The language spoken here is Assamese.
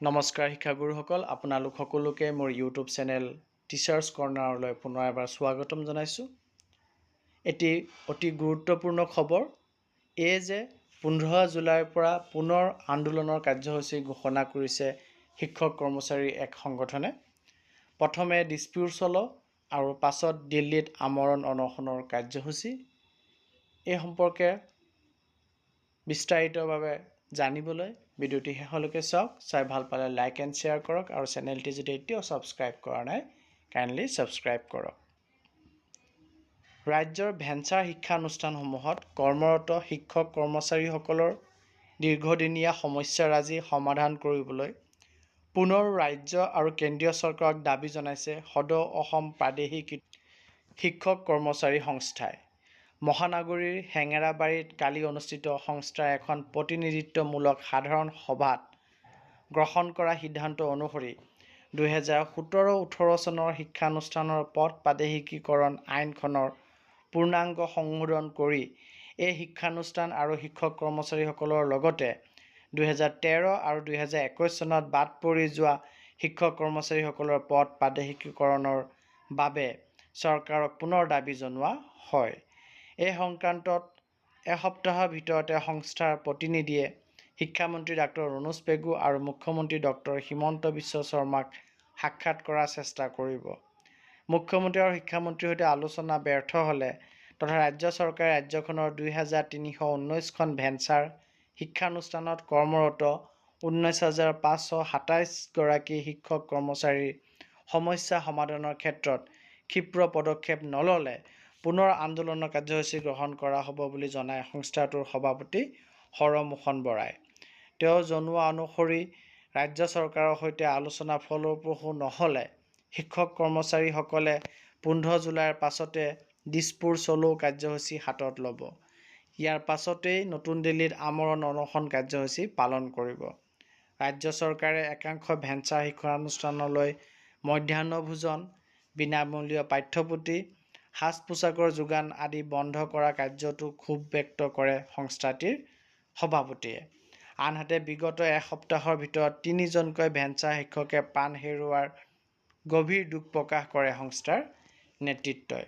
নমস্কাৰ শিক্ষাগুৰুসকল, আপোনালোক সকলোকে মোৰ ইউটিউব চেনেল টিচাৰ্ছ কৰ্ণাৰলৈ পুনৰ এবাৰ স্বাগতম জনাইছোঁ। এটি অতি গুৰুত্বপূৰ্ণ খবৰ এই যে 15 জুলাইৰ পৰা পুনৰ আন্দোলনৰ কাৰ্যসূচী ঘোষণা কৰিছে শিক্ষক কৰ্মচাৰী এক সংগঠনে। প্ৰথমে ডিছপিউট চলো আৰু পাছত দিল্লীত আমৰণ অনশনৰ কাৰ্যসূচী। এই সম্পৰ্কে বিস্তাৰিতভাৱে জানিবলৈ ভিডিঅ'টি শেষলৈকে চাওক। চাই ভাল পালে লাইক এণ্ড শ্বেয়াৰ কৰক আৰু চেনেলটি যদি এতিয়াও ছাবস্ক্ৰাইব কৰা নাই কাইণ্ডলি ছাবস্ক্ৰাইব কৰক। ৰাজ্যৰ ভেঞ্চাৰ শিক্ষানুষ্ঠানসমূহত কৰ্মৰত শিক্ষক কৰ্মচাৰীসকলৰ দীৰ্ঘদিনীয়া সমস্যাৰাজি সমাধান কৰিবলৈ পুনৰ ৰাজ্য আৰু কেন্দ্ৰীয় চৰকাৰক দাবী জনাইছে সদৌ অসম প্ৰাদেশিক শিক্ষক কৰ্মচাৰী সংস্থাই। মহানগৰীৰ হেঙেৰাবাৰীত কালি অনুষ্ঠিত সংস্থাৰ এখন প্ৰতিনিধিত্বমূলক সাধাৰণ সভাত গ্ৰহণ কৰা সিদ্ধান্ত অনুসৰি 2017-18 চনৰ শিক্ষানুষ্ঠানৰ পদ প্ৰাদেশিকীকৰণ আইনখনৰ পূৰ্ণাংগ সংশোধন কৰি এই শিক্ষানুষ্ঠান আৰু শিক্ষক কৰ্মচাৰীসকলৰ লগতে 2013 আৰু 2021 চনত বাদ পৰি যোৱা শিক্ষক কৰ্মচাৰীসকলৰ পদ প্ৰাদেশিকীকৰণৰ বাবে চৰকাৰক পুনৰ দাবী জনোৱা হয়। এই সংক্ৰান্তত এসপ্তাহৰ ভিতৰতে সংস্থাৰ প্ৰতিনিধিয়ে শিক্ষামন্ত্ৰী ডাঃ ৰণোজ পেগু আৰু মুখ্যমন্ত্ৰী ডক্টৰ হিমন্ত বিশ্ব শৰ্মাক সাক্ষাৎ কৰাৰ চেষ্টা কৰিব। মুখ্যমন্ত্ৰী আৰু শিক্ষামন্ত্ৰীৰ সৈতে আলোচনা ব্যৰ্থ হ'লে তথা ৰাজ্য চৰকাৰে ৰাজ্যখনৰ 2319খন ভেঞ্চাৰ শিক্ষানুষ্ঠানত কৰ্মৰত 19,527 গৰাকী শিক্ষক কৰ্মচাৰীৰ সমস্যা সমাধানৰ ক্ষেত্ৰত ক্ষীপ্ৰ পদক্ষেপ নল'লে পুনৰ আন্দোলনৰ কাৰ্যসূচী গ্ৰহণ কৰা হ'ব বুলি জনায় সংস্থাটোৰ সভাপতি হৰমোহন বৰাই। তেওঁ জনোৱা অনুসৰি ৰাজ্য চৰকাৰৰ সৈতে আলোচনা ফলপ্ৰসূ নহ'লে শিক্ষক কৰ্মচাৰীসকলে 15 জুলাইৰ পাছতে ডিছপুৰ চলো কাৰ্যসূচী হাতত ল'ব। ইয়াৰ পাছতেই নতুন দিল্লীত আমৰণ অনশন কাৰ্যসূচী পালন কৰিব। ৰাজ্য চৰকাৰে একাংশ ভেঞ্চাৰ শিক্ষানুষ্ঠানলৈ মধ্যাহ্ন ভোজন, বিনামূলীয় পাঠ্যপুথি, সাজ পোছাকৰ যোগান আদি বন্ধ কৰা কাৰ্যতো ক্ষোভ ব্যক্ত কৰে সংস্থাটিৰ সভাপতিয়ে। আনহাতে বিগত এসপ্তাহৰ ভিতৰত 3জনকৈ ভেঞ্চাৰ শিক্ষকে প্ৰাণ হেৰুওৱাৰ গভীৰ দুখ প্ৰকাশ কৰে সংস্থাৰ নেতৃত্বই।